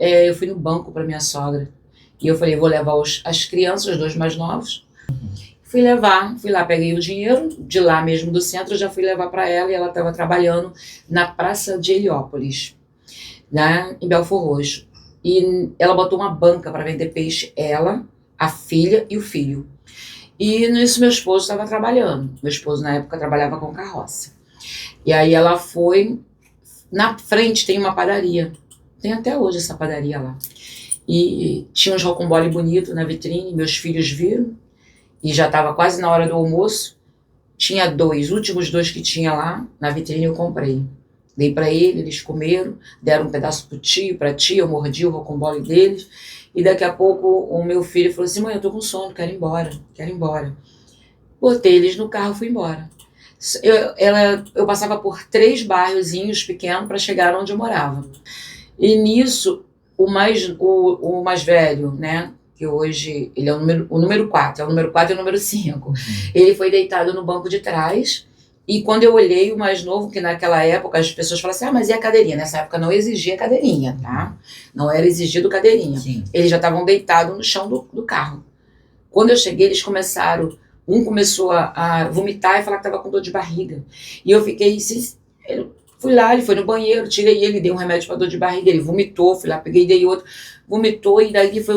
Eu fui no banco para minha sogra. E eu falei, vou levar as crianças, os dois mais novos. Fui lá, peguei o dinheiro, de lá mesmo do centro, já fui levar para ela, e ela estava trabalhando na Praça de Heliópolis, né, em Belfor Roxo. E ela botou uma banca para vender peixe, ela, a filha e o filho. E nisso meu esposo estava trabalhando. Meu esposo na época trabalhava com carroça. E aí ela foi, na frente tem uma padaria, tem até hoje essa padaria lá. E tinha uns rocambole bonito na vitrine, meus filhos viram, e já estava quase na hora do almoço. Tinha últimos dois que tinha lá na vitrine, eu comprei. Dei para eles comeram, deram um pedaço pro tio, pra tia, eu mordi o rocambole deles. E daqui a pouco o meu filho falou assim, mãe, eu tô com sono, quero ir embora. Botei eles no carro e fui embora. Eu passava por 3 bairrozinhos pequenos para chegar onde eu morava. E nisso, o mais velho, né, que hoje ele é o número 4, é o número 4 e o número 5. Ele foi deitado no banco de trás, e quando eu olhei o mais novo, que naquela época as pessoas falavam assim, mas e a cadeirinha? Nessa época não exigia cadeirinha, tá? Não era exigido cadeirinha. Sim. Eles já estavam deitados no chão do carro. Quando eu cheguei, eles começaram, um começou a vomitar e falar que estava com dor de barriga. E eu fiquei, fui lá, ele foi no banheiro, tirei ele, dei um remédio para dor de barriga, ele vomitou, fui lá, peguei, dei outro, vomitou, e daí foi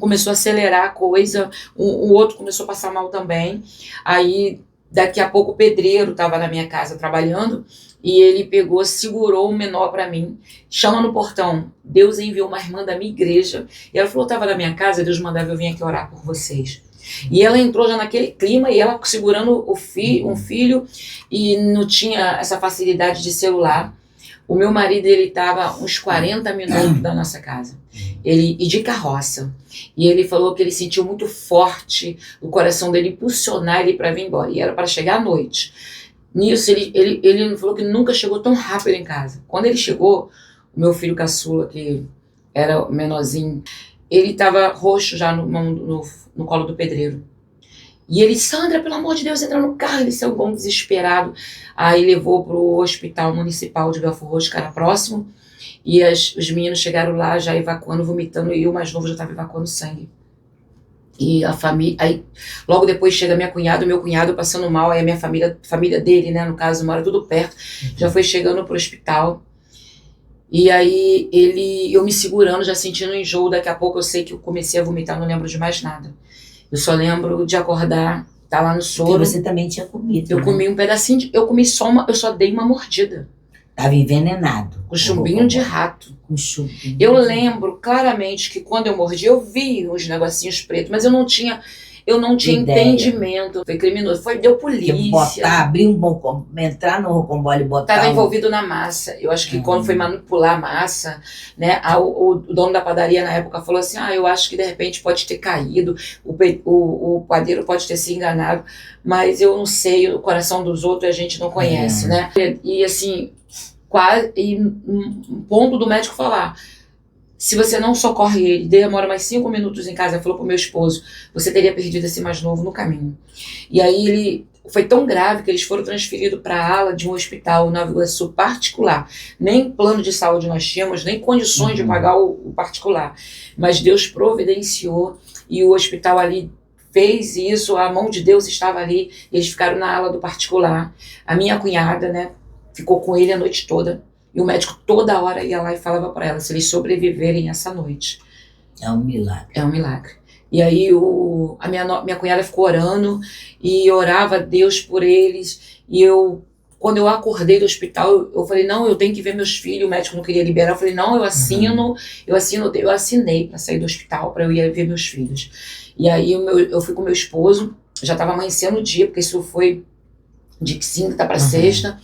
começou a acelerar a coisa, o outro começou a passar mal também. Aí, daqui a pouco, o pedreiro estava na minha casa trabalhando, e ele pegou, segurou o menor para mim, chama no portão, Deus enviou uma irmã da minha igreja, e ela falou, estava na minha casa, Deus mandava eu vir aqui orar por vocês. E ela entrou já naquele clima, e ela segurando um filho, e não tinha essa facilidade de celular. O meu marido, ele estava uns 40 minutos da nossa casa, e de carroça. E ele falou que ele sentiu muito forte o coração dele impulsionar ele para vir embora, e era para chegar à noite. Nisso, ele falou que nunca chegou tão rápido em casa. Quando ele chegou, o meu filho caçula, que era menorzinho, ele estava roxo já no colo do pedreiro. E ele, Sandra, pelo amor de Deus, entra no carro. Ele saiu bom, desesperado. Aí levou para o hospital municipal de Belfor Roxo, que era próximo. E os meninos chegaram lá já evacuando, vomitando. E o mais novo já estava evacuando sangue. E a família, aí logo depois chega minha cunhada, meu cunhado passando mal, aí a minha família dele, né, no caso, mora tudo perto, já foi chegando pro hospital. E aí eu me segurando, já sentindo enjoo, daqui a pouco eu sei que eu comecei a vomitar, não lembro de mais nada. Eu só lembro de acordar, tá lá no soro. Porque você também tinha comido, eu comi um pedacinho, eu só dei uma mordida. Tava envenenado. Com chumbinho de rato. Com chumbinho. Eu lembro claramente que quando eu mordi, eu vi uns negocinhos pretos, mas eu não tinha entendimento. Foi criminoso, deu polícia. Entrar no rocambole e botar... Estava envolvido na massa. Eu acho que quando foi manipular a massa, né, o dono da padaria na época falou assim, eu acho que de repente pode ter caído, o padeiro pode ter se enganado, mas eu não sei, o coração dos outros a gente não conhece, né? E assim, um ponto do médico falar, se você não socorre ele, demora mais 5 minutos em casa, falou pro meu esposo, você teria perdido esse mais novo no caminho. E aí ele foi tão grave que eles foram transferidos para a ala de um hospital Nova Iguaçu particular. Nem plano de saúde nós tínhamos, nem condições de pagar o particular. Mas Deus providenciou e o hospital ali fez isso, a mão de Deus estava ali, eles ficaram na ala do particular. A minha cunhada, né, ficou com ele a noite toda. E o médico toda hora ia lá e falava para ela, se eles sobreviverem essa noite. É um milagre. É um milagre. E aí a minha cunhada ficou orando e orava a Deus por eles. E quando eu acordei do hospital, eu falei, não, eu tenho que ver meus filhos. O médico não queria liberar. Eu falei, não, eu assinei para sair do hospital, para eu ir ver meus filhos. E aí eu fui com meu esposo, já estava amanhecendo o dia, porque isso foi de quinta para sexta.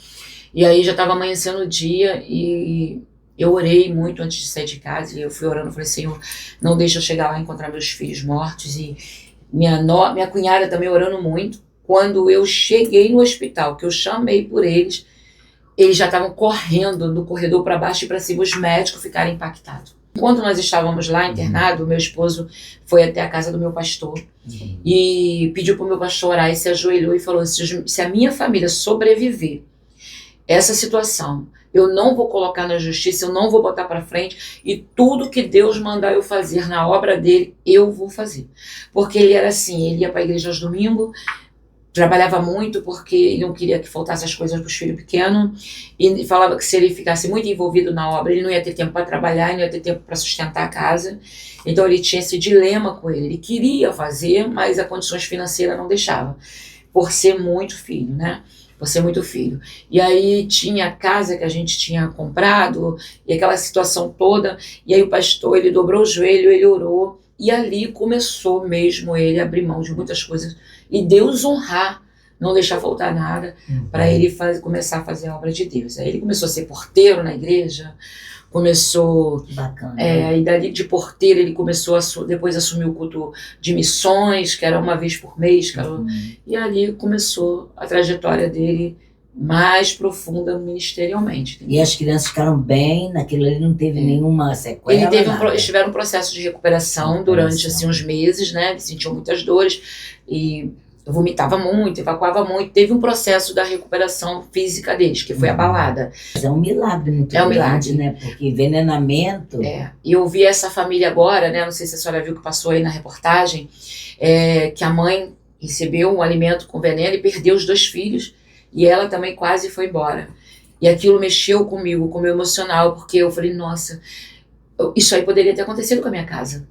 E aí já estava amanhecendo o dia e eu orei muito antes de sair de casa. E eu fui orando, falei, Senhor, não deixa eu chegar lá e encontrar meus filhos mortos. E minha cunhada também orando muito. Quando eu cheguei no hospital, que eu chamei por eles já estavam correndo no corredor para baixo e para cima, os médicos ficaram impactados. Enquanto nós estávamos lá internados, meu esposo foi até a casa do meu pastor e pediu para o meu pastor orar e se ajoelhou e falou, se a minha família sobreviver essa situação, eu não vou colocar na justiça, eu não vou botar para frente, e tudo que Deus mandar eu fazer na obra dele, eu vou fazer. Porque ele era assim, ele ia para a igreja aos domingos, trabalhava muito porque ele não queria que faltasse as coisas para os filhos pequenos, e falava que se ele ficasse muito envolvido na obra, ele não ia ter tempo para trabalhar, ele não ia ter tempo para sustentar a casa. Então ele tinha esse dilema com ele queria fazer, mas as condições financeiras não deixavam, por ser muito filho, né? Por ser muito filho. E aí tinha a casa que a gente tinha comprado, e aquela situação toda, e aí o pastor, ele dobrou o joelho, ele orou, e ali começou mesmo ele a abrir mão de muitas coisas, e Deus honrar, não deixar faltar nada, para ele começar a fazer a obra de Deus. Aí ele começou a ser porteiro na igreja, começou, Bacana. aí dali de porteiro ele começou depois assumir o culto de missões, que era uma vez por mês, e ali começou a trajetória dele mais profunda ministerialmente. Entendeu? E as crianças ficaram bem, naquilo ali não teve nenhuma sequela? Eles tiveram um processo de recuperação durante assim, uns meses, né? Eles sentiam muitas dores e vomitava muito, evacuava muito. Teve um processo da recuperação física deles, que foi abalada. Mas é um milagre muito grande, milagre, né? Porque envenenamento... E eu vi essa família agora, né? Não sei se a senhora viu que passou aí na reportagem, que a mãe recebeu um alimento com veneno e perdeu os 2 filhos, e ela também quase foi embora. E aquilo mexeu comigo, com o meu emocional, porque eu falei, nossa, isso aí poderia ter acontecido com a minha casa.